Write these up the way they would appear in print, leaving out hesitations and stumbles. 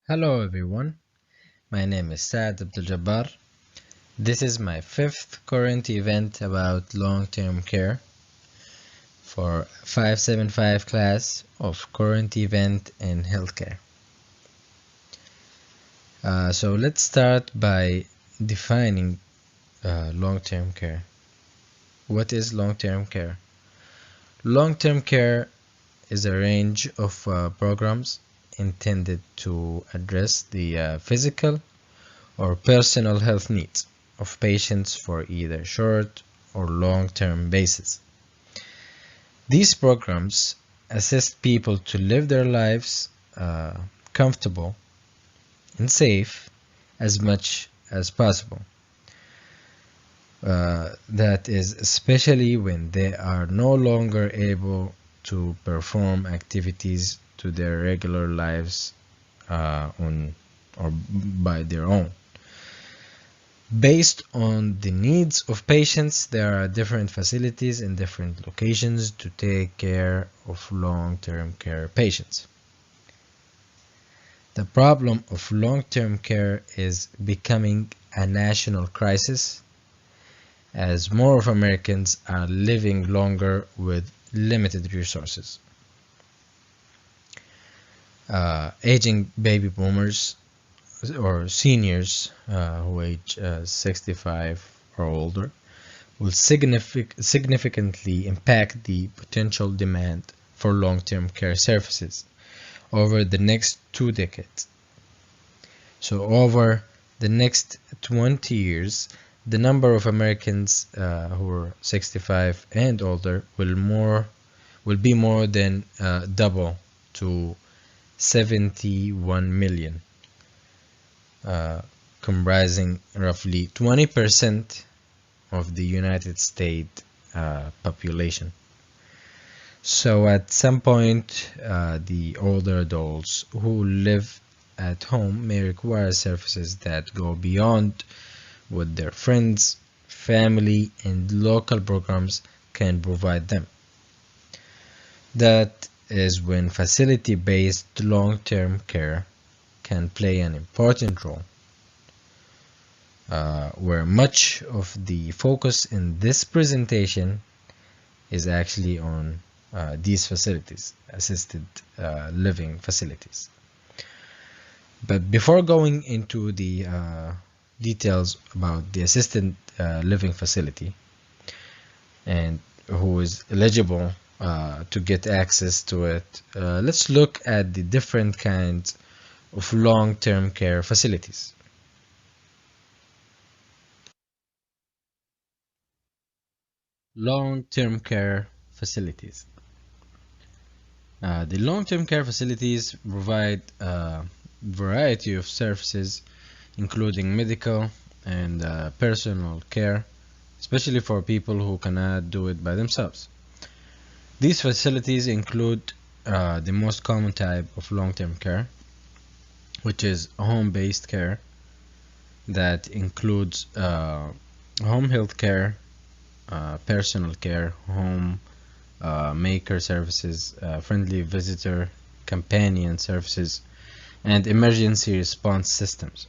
Hello everyone, my name is Saad Abdul Jabbar. This is my fifth current event about long-term care for 575 class of current event in healthcare. So let's start by defining long-term care. What is long-term care? Long-term care is a range of programs intended to address the physical or personal health needs of patients for either short or long-term basis. These programs assist people to live their lives comfortable and safe as much as possible. That is especially when they are no longer able to perform activities to their regular lives on or by their own. Based on the needs of patients, there are different facilities in different locations to take care of long-term care patients. The problem of long-term care is becoming a national crisis as more of Americans are living longer with limited resources. Aging baby boomers or seniors who age 65 or older will significantly impact the potential demand for long-term care services over the next 2 decades. So over the next 20 years, the number of Americans who are 65 and older will be more than double to 71 million. Comprising roughly 20% of the United States population. So at some point, the older adults who live at home may require services that go beyond what their friends, family, and local programs can provide them. That is when facility-based long-term care can play an important role, where much of the focus in this presentation is actually on these facilities, assisted living facilities. But before going into the details about the assisted living facility and who is eligible to get access to it, let's look at the different kinds of long-term care facilities. Long-term care facilities. The long-term care facilities provide a variety of services, including medical and personal care, especially for people who cannot do it by themselves. These facilities include the most common type of long-term care, which is home-based care, that includes home health care, personal care, home maker services, friendly visitor companion services, and emergency response systems.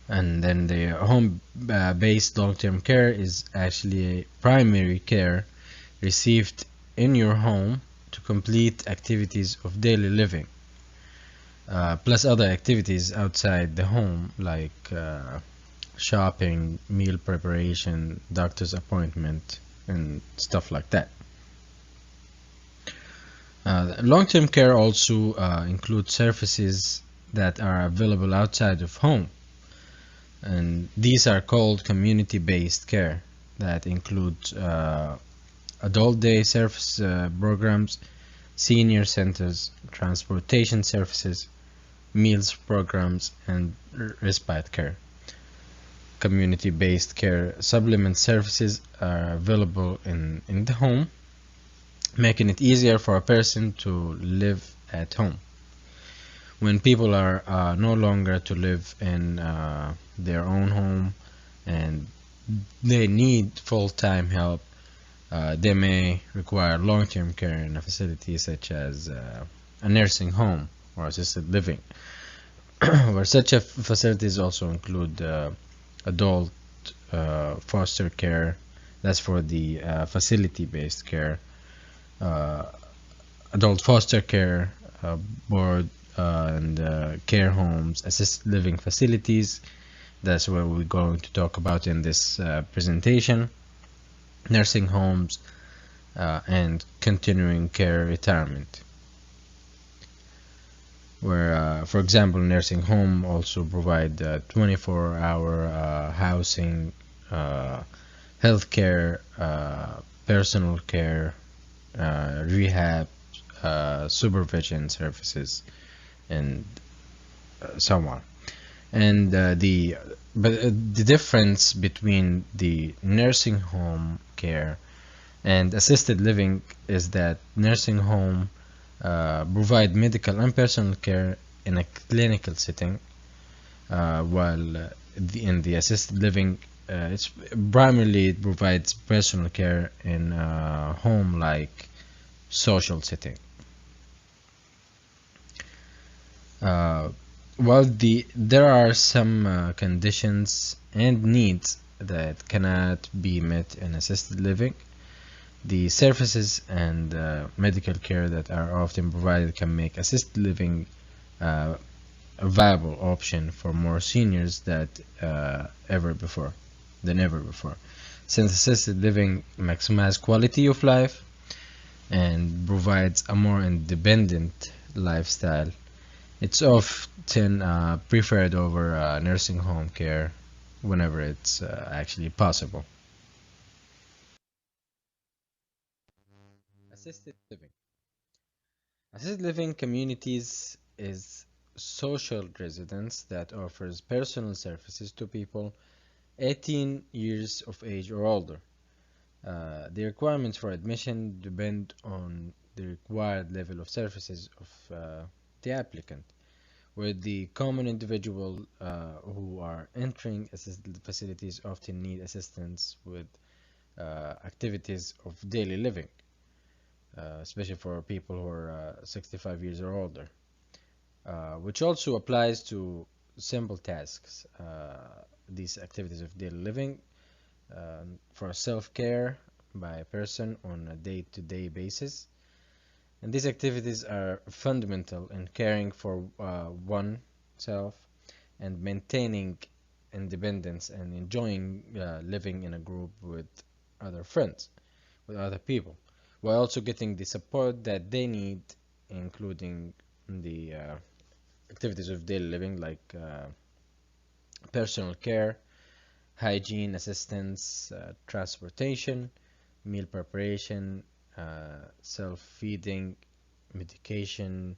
And then the home-based long-term care is actually a primary care received in your home to complete activities of daily living, plus other activities outside the home like shopping, meal preparation, doctor's appointment, and stuff like that. Long-term care also includes services that are available outside of home, and these are called community-based care that include adult day service programs, senior centers, transportation services, meals programs, and respite care. Community-based care supplement services are available in the home, making it easier for a person to live at home. When people are no longer to live in their own home and they need full-time help, they may require long-term care in a facility such as a nursing home or assisted living, where such facilities also include adult foster care. That's for the facility-based care, uh, adult foster care, board and care homes, assisted living facilities. That's what we're going to talk about in this presentation. Nursing homes and continuing care retirement, where, for example, nursing home also provide 24-hour housing, healthcare, personal care, rehab, supervision services, and so on. And the difference between the nursing home care and assisted living is that nursing home provide medical and personal care in a clinical setting, while in the assisted living, it's primarily it provides personal care in a home-like social setting. Uh, while there are some conditions and needs that cannot be met in assisted living, the services and medical care that are often provided can make assisted living uh, a viable option for more seniors than ever before. Since assisted living maximizes quality of life and provides a more independent lifestyle, it's often preferred over nursing home care whenever it's actually possible. Assisted living. Assisted living communities is social residence that offers personal services to people 18 years of age or older. The requirements for admission depend on the required level of services of the applicant, where the common individual who are entering assisted facilities often need assistance with activities of daily living, especially for people who are 65 years or older, which also applies to simple tasks. These activities of daily living for self-care by a person on a day-to-day basis. And these activities are fundamental in caring for oneself and maintaining independence and enjoying living in a group with other friends, with other people, while also getting the support that they need, including the activities of daily living like personal care, hygiene assistance, transportation, meal preparation, self-feeding, medication,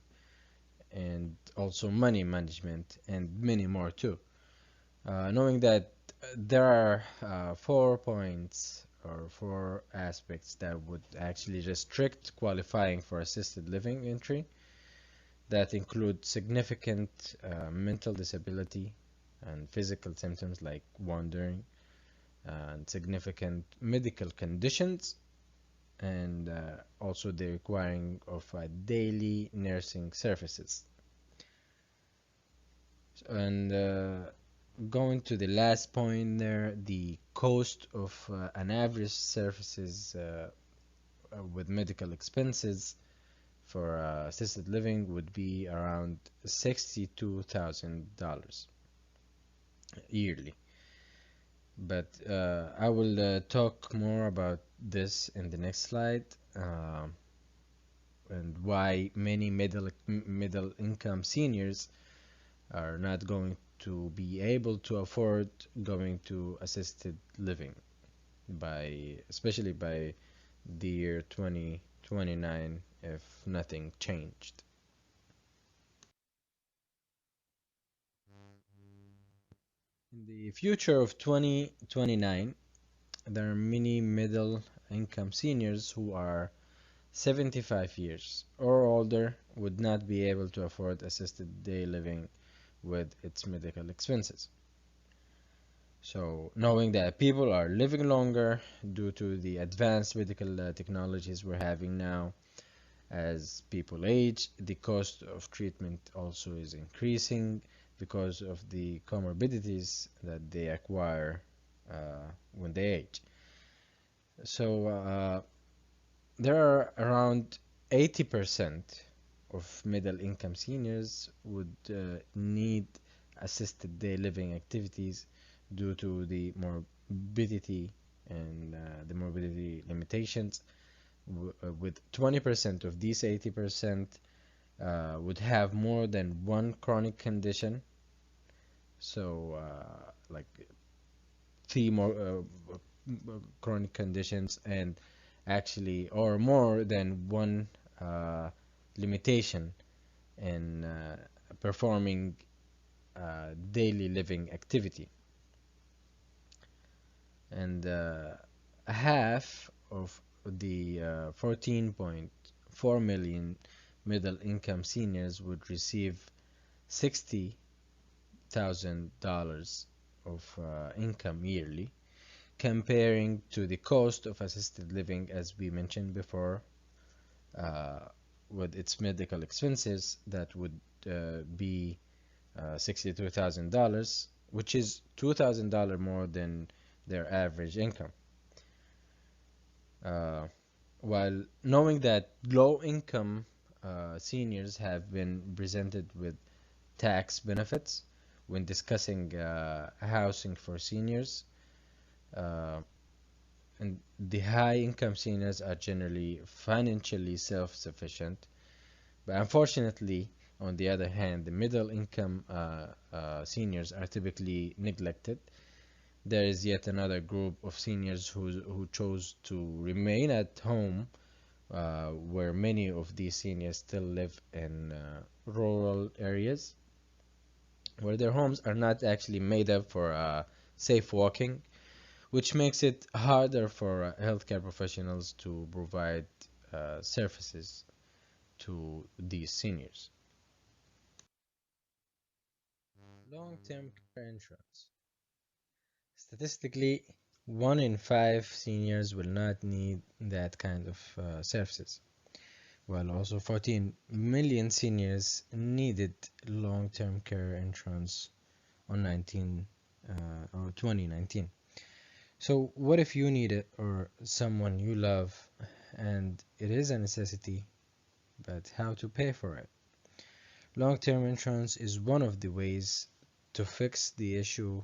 and also money management, and many more too. Knowing that there are 4 points or 4 aspects that would actually restrict qualifying for assisted living entry, that include significant mental disability and physical symptoms like wandering, and significant medical conditions, and also the requiring of daily nursing services. And going to the last point there, the cost of an average services with medical expenses for assisted living would be around $62,000 yearly. But I will talk more about this in the next slide, and why many middle income seniors are not going to be able to afford going to assisted living by especially by the year 2029 if nothing changed. In the future of 2029, there are many middle income seniors who are 75 years or older would not be able to afford assisted day living with its medical expenses. So, knowing that people are living longer due to the advanced medical technologies we're having now, As people age, the cost of treatment also is increasing because of the comorbidities that they acquire when they age. So there are around 80% of middle income seniors would need assisted day living activities due to the morbidity and the morbidity limitations. With 20% of these 80% would have more than one chronic condition. So, like three more chronic conditions, and actually, or more than one limitation in performing daily living activity. And half of the 14.4 million middle income seniors would receive $60,000 of income yearly, comparing to the cost of assisted living, as we mentioned before, uh, with its medical expenses that would be $62,000, which is $2,000 more than their average income. Uh, while knowing that low income seniors have been presented with tax benefits when discussing housing for seniors, uh, and the high income seniors are generally financially self sufficient. But unfortunately, on the other hand, the middle income seniors are typically neglected. There is yet another group of seniors who chose to remain at home, where many of these seniors still live in rural areas, where their homes are not actually made up for safe walking, which makes it harder for healthcare professionals to provide services to these seniors. Long-term care insurance. Statistically, 1 in 5 seniors will not need that kind of services, while also 14 million seniors needed long-term care insurance on 2019. So, what if you need it or someone you love and it is a necessity, but how to pay for it? Long term insurance is one of the ways to fix the issue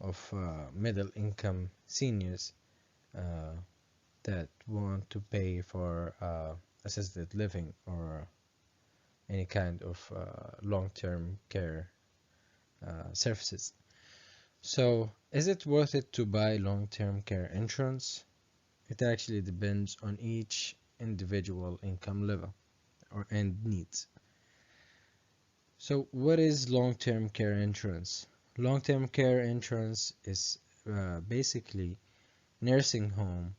of middle income seniors uh, that want to pay for assisted living or any kind of long term care services. So, is it worth it to buy long term care insurance? It actually depends on each individual income level and needs. So, what is long term care insurance? Long term care insurance is basically nursing home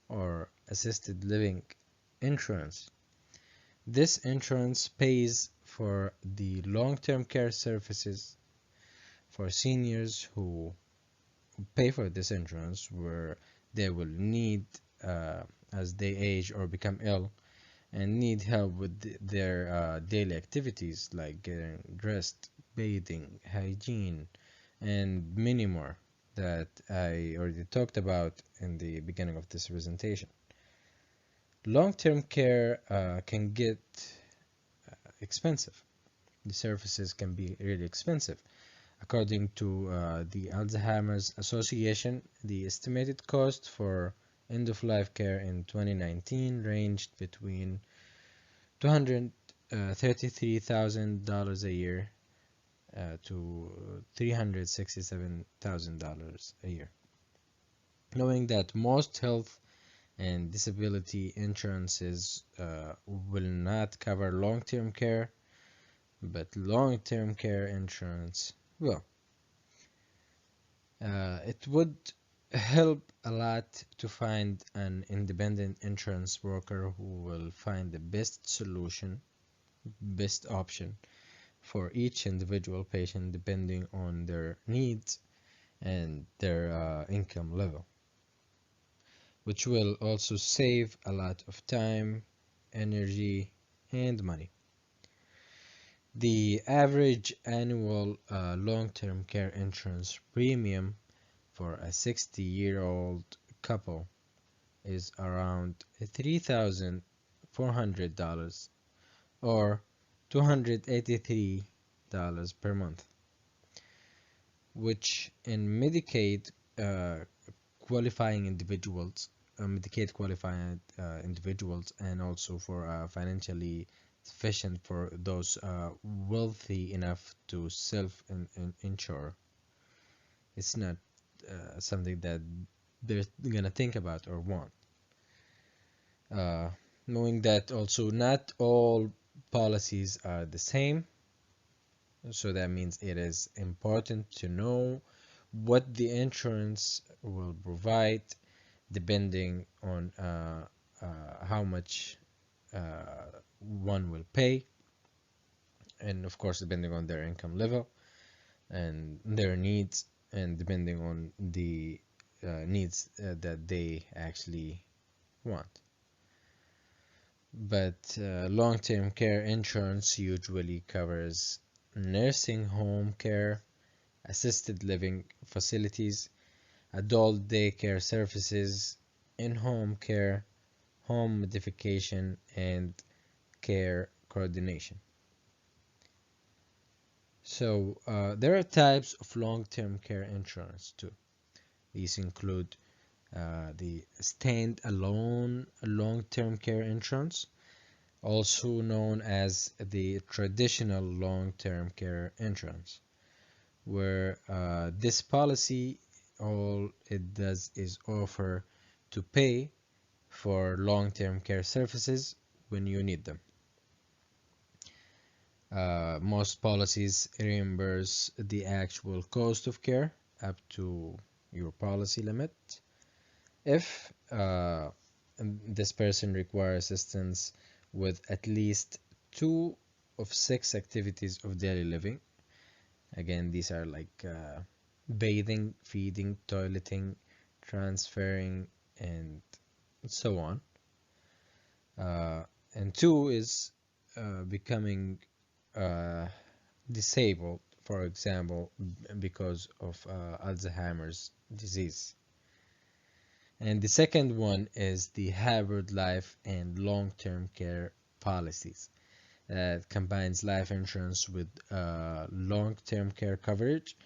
or assisted living insurance. This insurance pays for the long term care services for seniors who pay for this insurance, where they will need, as they age or become ill, and need help with their daily activities like getting dressed, bathing, hygiene, and many more that I already talked about in the beginning of this presentation. Long-term care can get expensive. The services can be really expensive. According to the Alzheimer's Association, the estimated cost for end-of-life care in 2019 ranged between $233,000 a year to $367,000 a year. Knowing that most health and disability insurances will not cover long-term care, but long-term care insurance will. It would help a lot to find an independent insurance broker who will find the best solution, best option for each individual patient depending on their needs and their income level, which will also save a lot of time energy, and money. The average annual long-term care insurance premium for a 60-year-old couple is around $3,400 or $283 per month, which in qualifying individuals, Medicaid qualified individuals, and also for financially sufficient for those wealthy enough to self insure. It's not something that they're gonna think about or want. Uh, Knowing that also not all policies are the same, so that means it is important to know what the insurance will provide depending on how much one will pay, and of course depending on their income level and their needs, and depending on the needs that they actually want. But long-term care insurance usually covers nursing home care, assisted living facilities, adult daycare services, in-home care, home modification, and care coordination. So there are types of long-term care insurance too. These include the stand-alone long-term care insurance, also known as the traditional long-term care insurance, where this policy all it does is offer to pay for long-term care services when you need them. Most policies reimburse the actual cost of care up to your policy limit. If this person requires assistance with at least two of six activities of daily living, again, these are like bathing, feeding, toileting, transferring, and so on. And two is becoming uh, disabled, for example, because of Alzheimer's disease. And the second one is the hybrid life and long-term care policies that combines life insurance with long-term care coverage,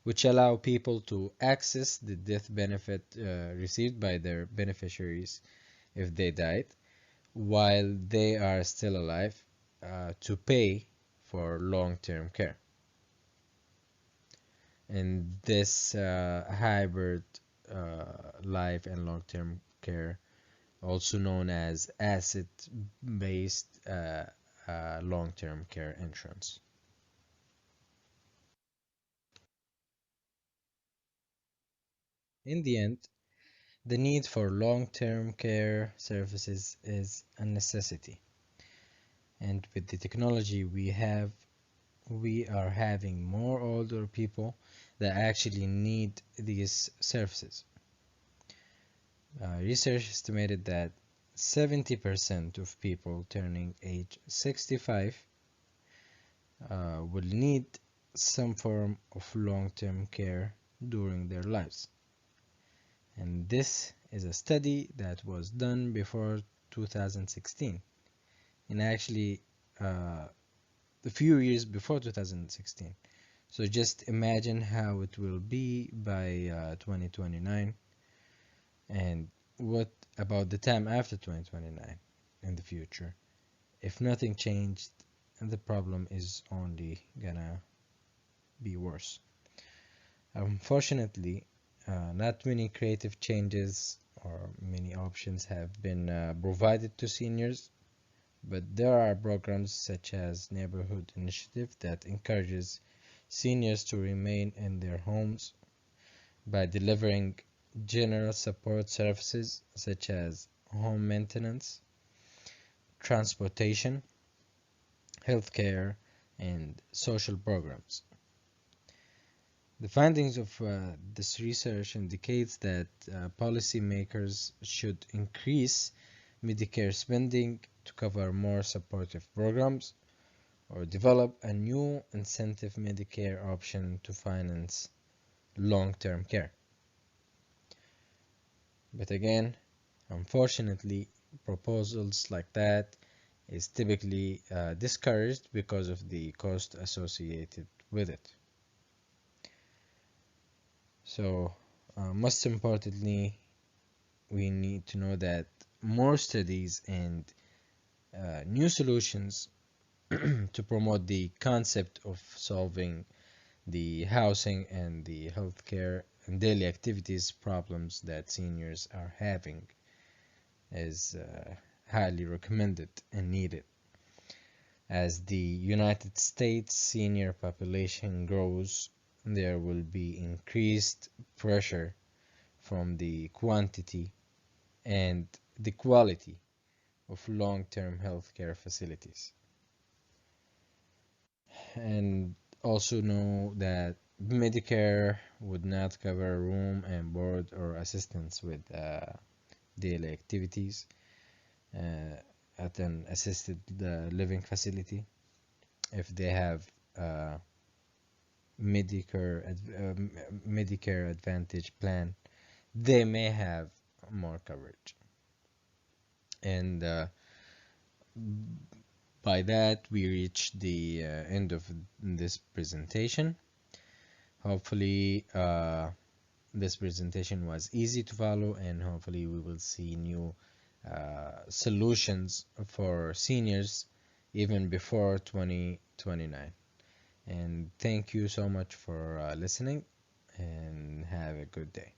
which allow people to access the death benefit received by their beneficiaries if they died while they are still alive to pay for long-term care. And this hybrid life and long-term care, also known as asset-based long-term care insurance. In the end, the need for long-term care services is a necessity. And with the technology we are having more older people that actually need these services. Research estimated that 70% of people turning age 65 will need some form of long-term care during their lives. And this is a study that was done before 2016, and actually a few years before 2016. So just imagine how it will be by 2029, and what about the time after 2029 in the future. If nothing changed, the problem is only gonna be worse. Unfortunately, not many creative changes or many options have been provided to seniors, but there are programs such as Neighborhood Initiative that encourages seniors to remain in their homes by delivering general support services such as home maintenance, transportation, healthcare, and social programs. The findings of this research indicates that policymakers should increase Medicare spending to cover more supportive programs or develop a new incentive Medicare option to finance long-term care. But again, unfortunately, proposals like that is typically discouraged because of the cost associated with it. So, most importantly, we need to know that more studies and new solutions to promote the concept of solving the housing and the healthcare and daily activities problems that seniors are having is highly recommended and needed. As the United States senior population grows, there will be increased pressure from the quantity and the quality of long-term healthcare facilities. And also know that Medicare would not cover room and board or assistance with daily activities uh, at an assisted living facility if they have Medicare Medicare Advantage plan. They may have more coverage, and by that we reach the end of this presentation. Hopefully this presentation was easy to follow, and hopefully we will see new solutions for seniors even before 2029. And thank you so much for listening, and have a good day.